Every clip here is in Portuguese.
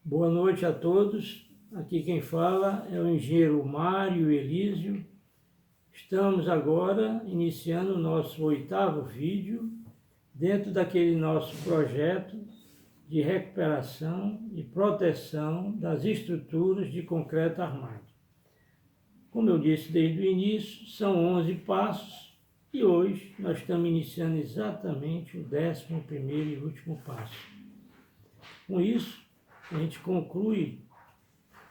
Boa noite a todos. Aqui quem fala é o engenheiro Mário Elísio. Estamos agora iniciando o nosso 8º vídeo dentro daquele nosso projeto de recuperação e proteção das estruturas de concreto armado. Como eu disse desde o início, são 11 passos e hoje nós estamos iniciando exatamente o 11º e último passo. Com isso, a gente conclui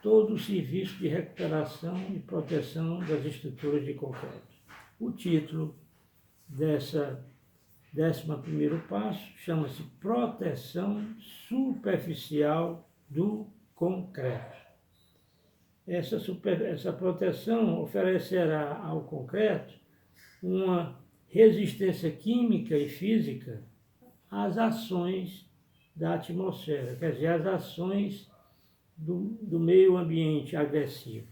todo o serviço de recuperação e proteção das estruturas de concreto. O título dessa 11º passo chama-se Proteção Superficial do Concreto. Essa proteção oferecerá ao concreto uma resistência química e física às ações da atmosfera, quer dizer, as ações do meio ambiente agressivo.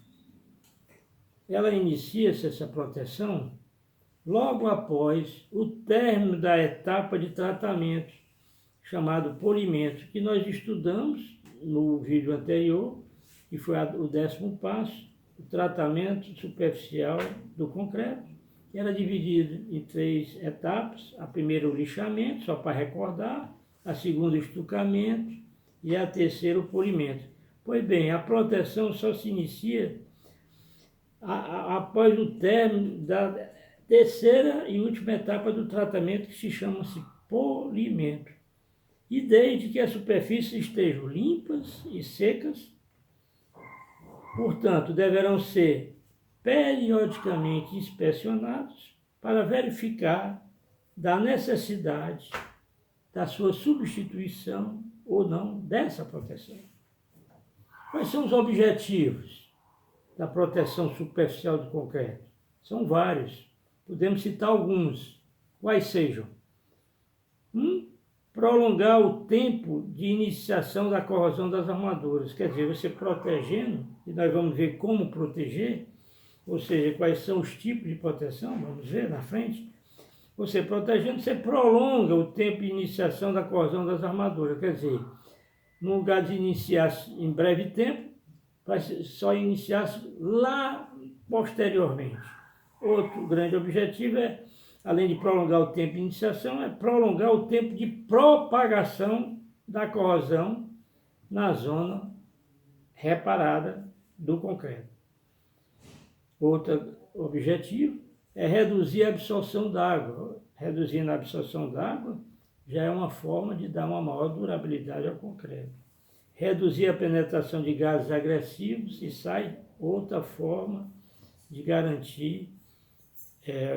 Ela inicia-se, essa proteção, logo após o término da etapa de tratamento, chamado polimento, que nós estudamos no vídeo anterior, que foi o 10º passo, o tratamento superficial do concreto, que era dividido em 3 etapas. A primeira, o lixamento, só para recordar, a segunda, o estucamento, e a terceira, o polimento. Pois bem, a proteção só se inicia após o término da terceira e última etapa do tratamento, que se chama-se polimento. E desde que as superfícies estejam limpas e secas, portanto, deverão ser periodicamente inspecionados para verificar da necessidade da sua substituição ou não dessa proteção. Quais são os objetivos da proteção superficial do concreto? São vários. Podemos citar alguns. Quais sejam? 1. Prolongar o tempo de iniciação da corrosão das armaduras. Quer dizer, você protegendo, e nós vamos ver como proteger, ou seja, quais são os tipos de proteção, vamos ver na frente. Você protegendo, você prolonga o tempo de iniciação da corrosão das armaduras. Quer dizer, no lugar de iniciar em breve tempo, vai só iniciar lá posteriormente. Outro grande objetivo é, além de prolongar o tempo de iniciação, é prolongar o tempo de propagação da corrosão na zona reparada do concreto. Outro objetivo é reduzir a absorção d'água. Reduzindo a absorção d'água já é uma forma de dar uma maior durabilidade ao concreto. Reduzir a penetração de gases agressivos, e sai outra forma de garantir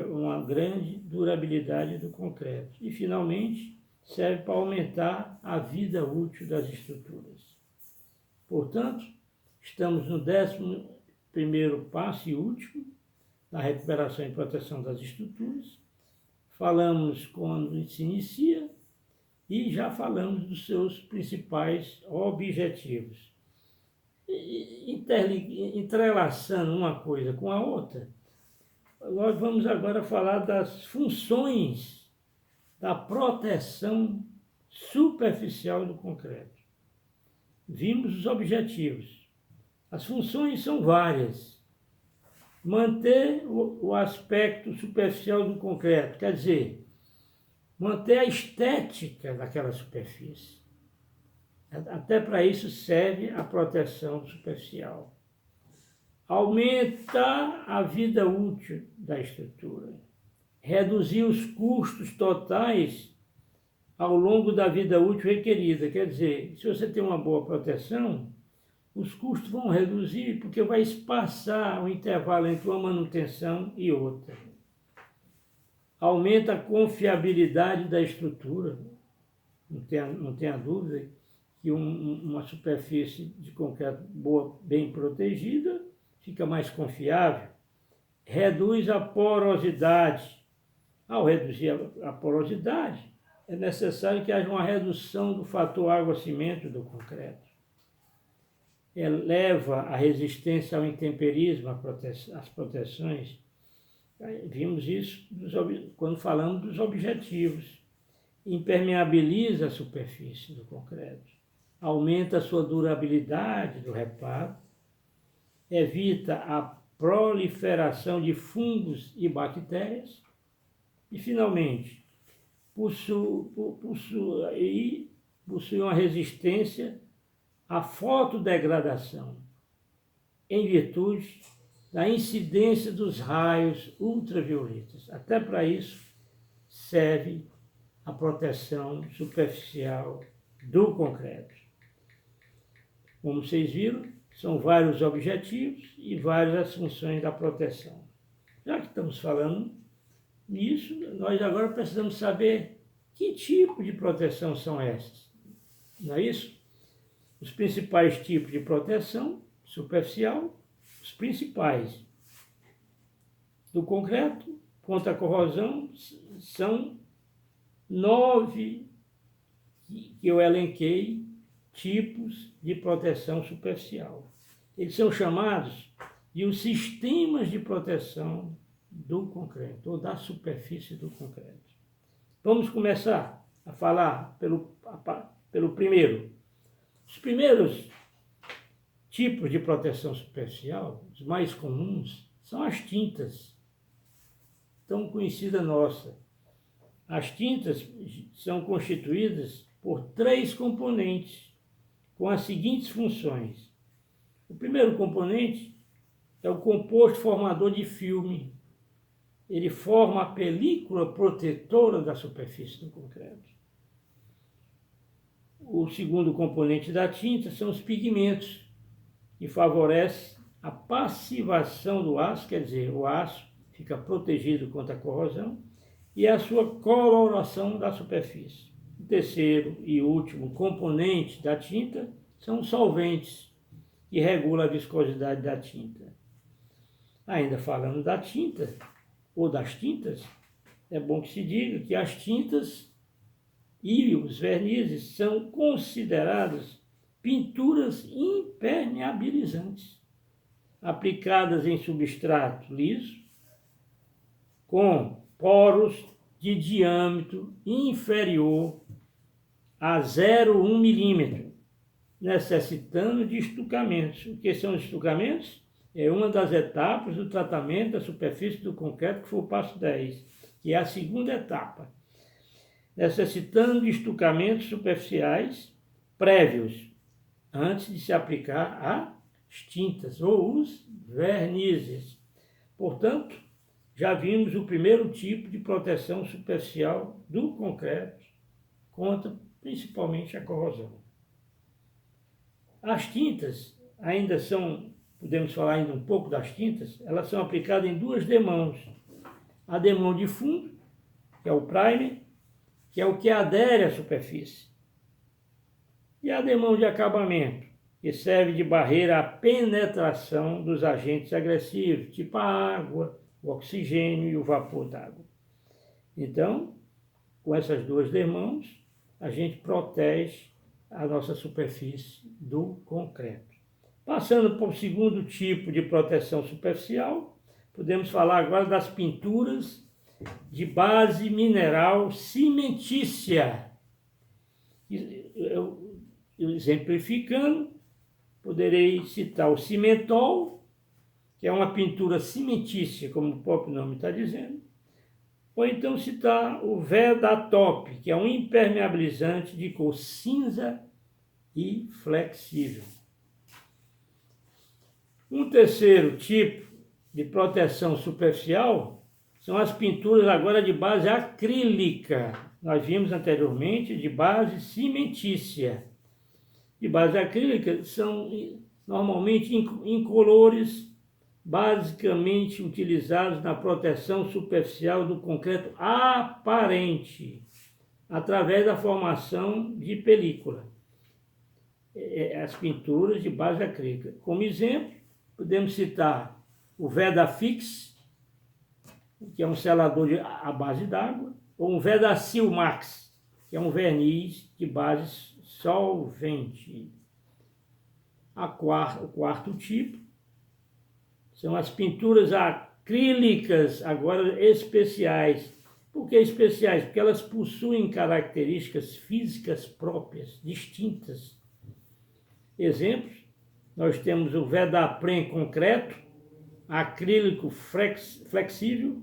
uma grande durabilidade do concreto. E, finalmente, serve para aumentar a vida útil das estruturas. Portanto, estamos no 11º passo e último, na recuperação e proteção das estruturas. Falamos quando se inicia e já falamos dos seus principais objetivos. Entrelaçando uma coisa com a outra, nós vamos agora falar das funções da proteção superficial do concreto. Vimos os objetivos. As funções são várias. Manter o aspecto superficial do concreto, quer dizer, manter a estética daquela superfície. Até para isso serve a proteção superficial. Aumentar a vida útil da estrutura. Reduzir os custos totais ao longo da vida útil requerida. Quer dizer, se você tem uma boa proteção, os custos vão reduzir porque vai espaçar o intervalo entre uma manutenção e outra. Aumenta a confiabilidade da estrutura. Não tenha dúvida que uma superfície de concreto boa, bem protegida, fica mais confiável. Reduz a porosidade. Ao reduzir a porosidade, é necessário que haja uma redução do fator água-cimento do concreto. Eleva a resistência ao intemperismo, as proteções. Vimos isso quando falamos dos objetivos. Impermeabiliza a superfície do concreto. aumenta a sua durabilidade do reparo, evita a proliferação de fungos e bactérias e, finalmente, possui uma resistência à fotodegradação, em virtude da incidência dos raios ultravioletas. Até para isso serve a proteção superficial do concreto. Como vocês viram, são vários objetivos e várias as funções da proteção. Já que estamos falando nisso, nós agora precisamos saber que tipo de proteção são essas. Não é isso? Os principais tipos de proteção superficial, os principais do concreto contra a corrosão são 9 que eu elenquei tipos de proteção superficial. Eles são chamados de os sistemas de proteção do concreto, ou da superfície do concreto. Vamos começar a falar pelo primeiro. Os primeiros tipos de proteção superficial, os mais comuns, são as tintas, tão conhecida nossa. As tintas são constituídas por 3 componentes, com as seguintes funções. O primeiro componente é o composto formador de filme. Ele forma a película protetora da superfície do concreto. O segundo componente da tinta são os pigmentos, que favorecem a passivação do aço, quer dizer, o aço fica protegido contra a corrosão, e a sua coloração da superfície. O terceiro e último componente da tinta são os solventes, que regulam a viscosidade da tinta. Ainda falando da tinta, ou das tintas, é bom que se diga que as tintas e os vernizes são consideradas pinturas impermeabilizantes, aplicadas em substrato liso, com poros de diâmetro inferior a 0,1 milímetro, necessitando de estucamentos. O que são os estucamentos? É uma das etapas do tratamento da superfície do concreto, que foi o passo 10, que é a segunda etapa, necessitando de estucamentos superficiais prévios, antes de se aplicar as tintas ou os vernizes. Portanto, já vimos o primeiro tipo de proteção superficial do concreto contra principalmente a corrosão. As tintas ainda são, podemos falar ainda um pouco das tintas, elas são aplicadas em 2 demãos. A demão de fundo, que é o primer, que é o que adere à superfície. E a demão de acabamento, que serve de barreira à penetração dos agentes agressivos, tipo a água, o oxigênio e o vapor d'água. Então, com essas 2 demãos, a gente protege a nossa superfície do concreto. Passando para o segundo tipo de proteção superficial, podemos falar agora das pinturas de base mineral cimentícia. Exemplificando, poderei citar o cimentol, que é uma pintura cimentícia, como o próprio nome está dizendo, ou então citar o Vedatop, que é um impermeabilizante de cor cinza e flexível. Um terceiro tipo de proteção superficial são as pinturas agora de base acrílica. Nós vimos anteriormente de base cimentícia. De base acrílica são normalmente incolores, basicamente utilizados na proteção superficial do concreto aparente, através da formação de película. As pinturas de base acrílica. Como exemplo, podemos citar o Vedafix, que é um selador à base d'água, ou um Vedacil Max, que é um verniz de base solvente. O quarto tipo são as pinturas acrílicas, agora especiais. Por que especiais? Porque elas possuem características físicas próprias, distintas, Exemplos, nós temos o Vedapren concreto, acrílico flexível,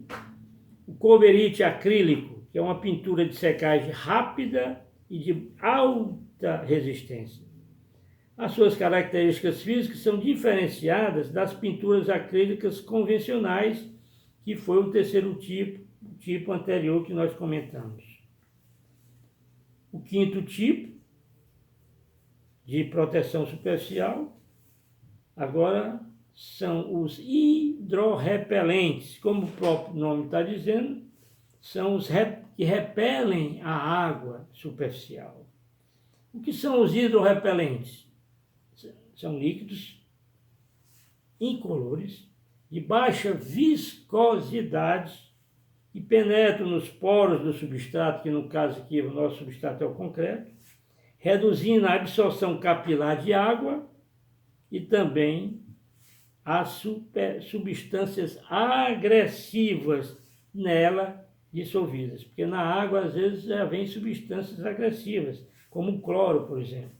o Coverite acrílico, que é uma pintura de secagem rápida e de alta resistência. As suas características físicas são diferenciadas das pinturas acrílicas convencionais, que foi o terceiro tipo anterior que nós comentamos. O quinto tipo de proteção superficial, agora são os hidrorrepelentes, como o próprio nome está dizendo, são os que repelem a água superficial. O que são os hidrorrepelentes? São líquidos incolores, de baixa viscosidade, que penetram nos poros do substrato, que no caso aqui o nosso substrato é o concreto, reduzindo a absorção capilar de água e também as substâncias agressivas nela dissolvidas. Porque na água, às vezes, já vem substâncias agressivas, como o cloro, por exemplo.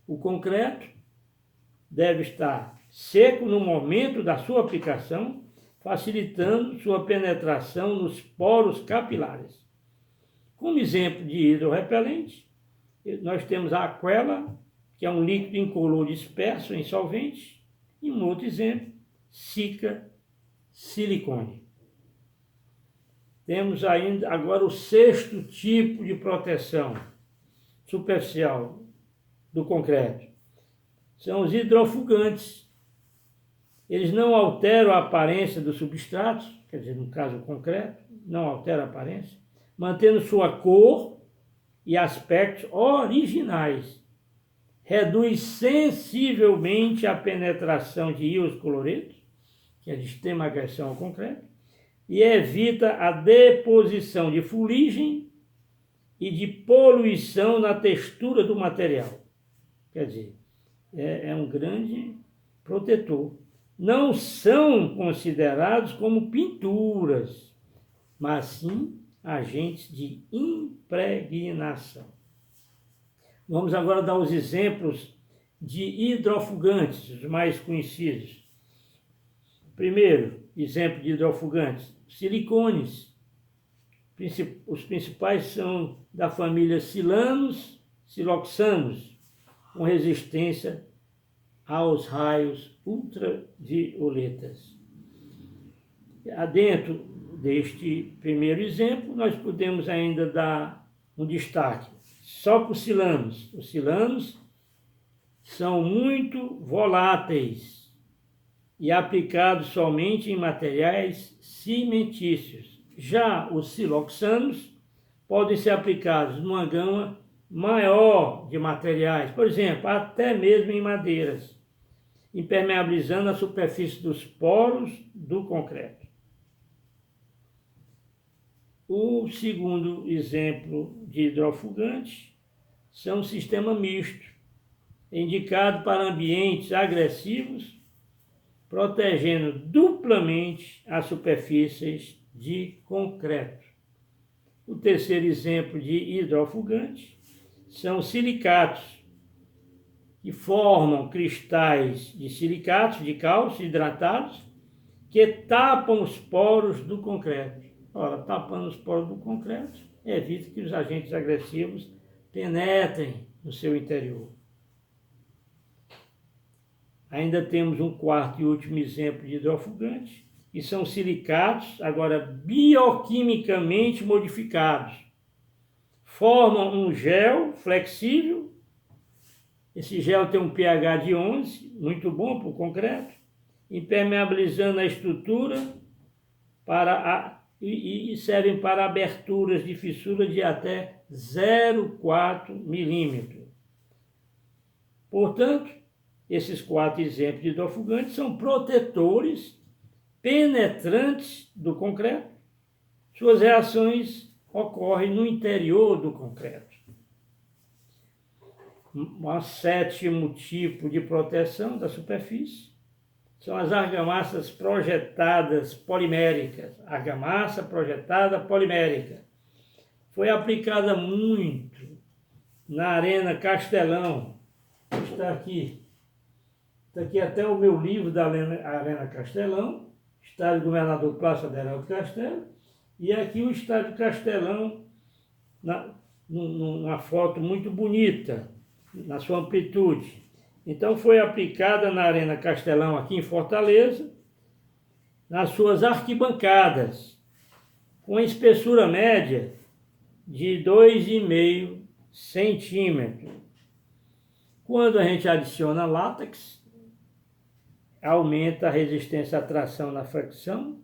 O concreto deve estar seco no momento da sua aplicação, facilitando sua penetração nos poros capilares. Como exemplo de hidrorrepelente, nós temos a aquela, que é um líquido incolor disperso em solvente, e um outro exemplo, Cica silicone. Temos ainda agora o sexto tipo de proteção superficial do concreto. São os hidrofugantes. Eles não alteram a aparência do substrato, quer dizer, no caso o concreto, não altera a aparência, mantendo sua cor e aspectos originais. Reduz sensivelmente a penetração de íons cloretos, que é de extrema agressão ao concreto, e evita a deposição de fuligem e de poluição na textura do material. Quer dizer, é um grande protetor. Não são considerados como pinturas, mas sim agentes de impregnação. Vamos agora dar os exemplos de hidrofugantes, os mais conhecidos. Primeiro, exemplo de hidrofugantes, silicones. Os principais são da família silanos, siloxanos, com resistência aos raios ultravioletas. Dentro deste primeiro exemplo, nós podemos ainda dar um destaque só para os silanos. Os silanos são muito voláteis e aplicados somente em materiais cimentícios. Já os siloxanos podem ser aplicados numa gama maior de materiais, por exemplo, até mesmo em madeiras, impermeabilizando a superfície dos poros do concreto. O segundo exemplo de hidrofugante são o sistema misto, indicado para ambientes agressivos, protegendo duplamente as superfícies de concreto. O terceiro exemplo de hidrofugante são silicatos, que formam cristais de silicatos de cálcio hidratados que tapam os poros do concreto. Ora, tapando os poros do concreto, evita que os agentes agressivos penetrem no seu interior. Ainda temos um quarto e último exemplo de hidrofugante, que são silicatos, agora bioquimicamente modificados. Formam um gel flexível. Esse gel tem um pH de 11, muito bom para o concreto, impermeabilizando a estrutura e servem para aberturas de fissura de até 0,4 milímetro. Portanto, esses 4 exemplos de hidrofugantes são protetores penetrantes do concreto. Suas reações ocorrem no interior do concreto. Um sétimo tipo de proteção da superfície são as argamassas projetadas poliméricas. Argamassa projetada polimérica. Foi aplicada muito na Arena Castelão, Está aqui até o meu livro da Arena Castelão, Estádio Governador Plácido Aderaldo Castelo, e aqui o Estádio Castelão, numa foto muito bonita, na sua amplitude. Então foi aplicada na Arena Castelão, aqui em Fortaleza, nas suas arquibancadas, com espessura média de 2,5 centímetros. Quando a gente adiciona látex, aumenta a resistência à tração na flexão,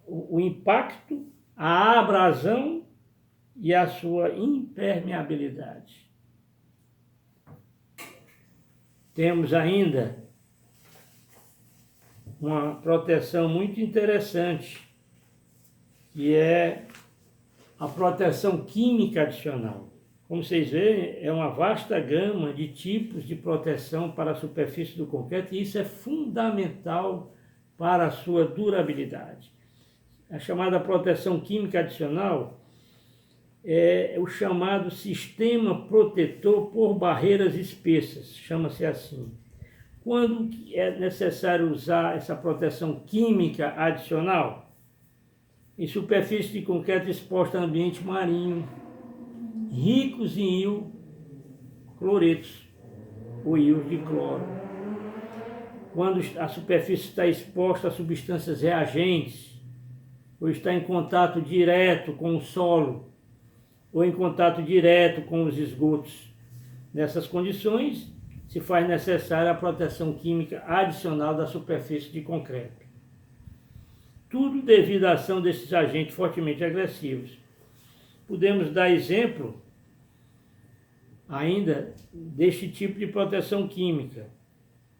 o impacto, a abrasão e a sua impermeabilidade. Temos ainda uma proteção muito interessante, que é a proteção química adicional. Como vocês veem, é uma vasta gama de tipos de proteção para a superfície do concreto, e isso é fundamental para a sua durabilidade. A chamada proteção química adicional é o chamado sistema protetor por barreiras espessas, chama-se assim. Quando é necessário usar essa proteção química adicional? Em superfície de concreto exposta a ambiente marinho, ricos em cloretos ou íons de cloro. Quando a superfície está exposta a substâncias reagentes, ou está em contato direto com o solo, ou em contato direto com os esgotos. Nessas condições, se faz necessária a proteção química adicional da superfície de concreto. Tudo devido à ação desses agentes fortemente agressivos. Podemos dar exemplo ainda deste tipo de proteção química.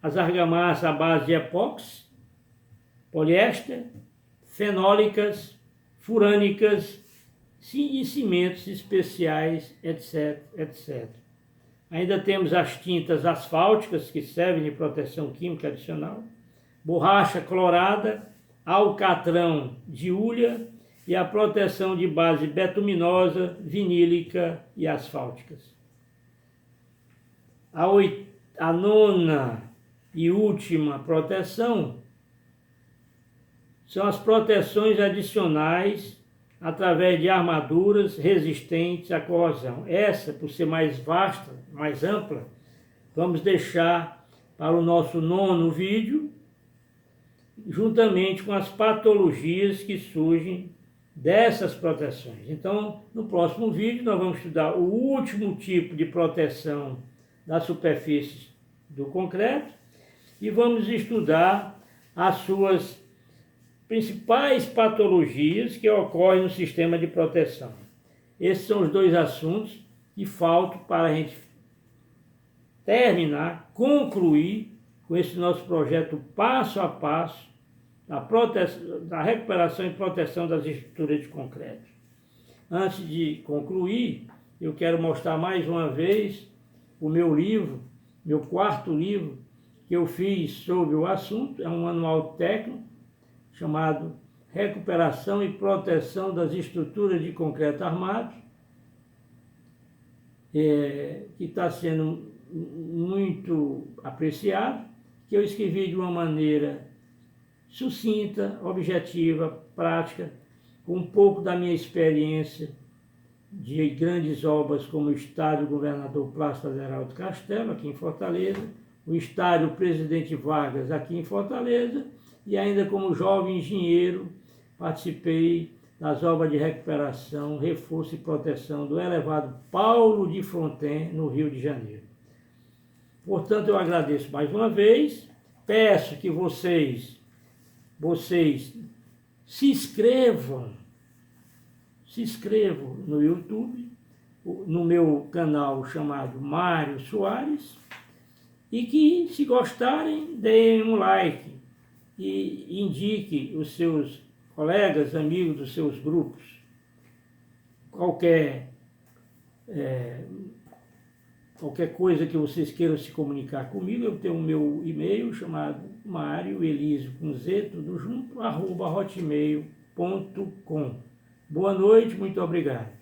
As argamassas à base de epóxi, poliéster, fenólicas, furânicas e cimentos especiais, etc, etc. Ainda temos as tintas asfálticas, que servem de proteção química adicional, borracha clorada, alcatrão de hulha e a proteção de base betuminosa, vinílica e asfálticas. A nona e última proteção são as proteções adicionais através de armaduras resistentes à corrosão. Essa, por ser mais vasta, mais ampla, vamos deixar para o nosso nono vídeo, juntamente com as patologias que surgem dessas proteções. Então, no próximo vídeo, nós vamos estudar o último tipo de proteção da superfície do concreto e vamos estudar as suas principais patologias que ocorrem no sistema de proteção. Esses são os dois assuntos que faltam para a gente terminar, concluir com esse nosso projeto passo a passo da recuperação e proteção das estruturas de concreto. Antes de concluir, eu quero mostrar mais uma vez o meu livro, meu quarto livro, que eu fiz sobre o assunto. É um manual técnico chamado Recuperação e Proteção das Estruturas de Concreto Armado, que está sendo muito apreciado, que eu escrevi de uma maneira sucinta, objetiva, prática, com um pouco da minha experiência de grandes obras como o Estádio Governador Plácido Aderaldo Castelo, aqui em Fortaleza, o Estádio Presidente Vargas, aqui em Fortaleza, e ainda como jovem engenheiro participei das obras de recuperação, reforço e proteção do elevado Paulo de Fronten, no Rio de Janeiro. Portanto, eu agradeço mais uma vez, peço que vocês se inscrevam no YouTube, no meu canal chamado Mário Soares, e que, se gostarem, deem um like e indique os seus colegas, amigos dos seus grupos. Qualquer coisa que vocês queiram se comunicar comigo, eu tenho o meu e-mail chamado Mário Elísio, com Z, tudo junto, @hotmail.com. Boa noite, muito obrigado.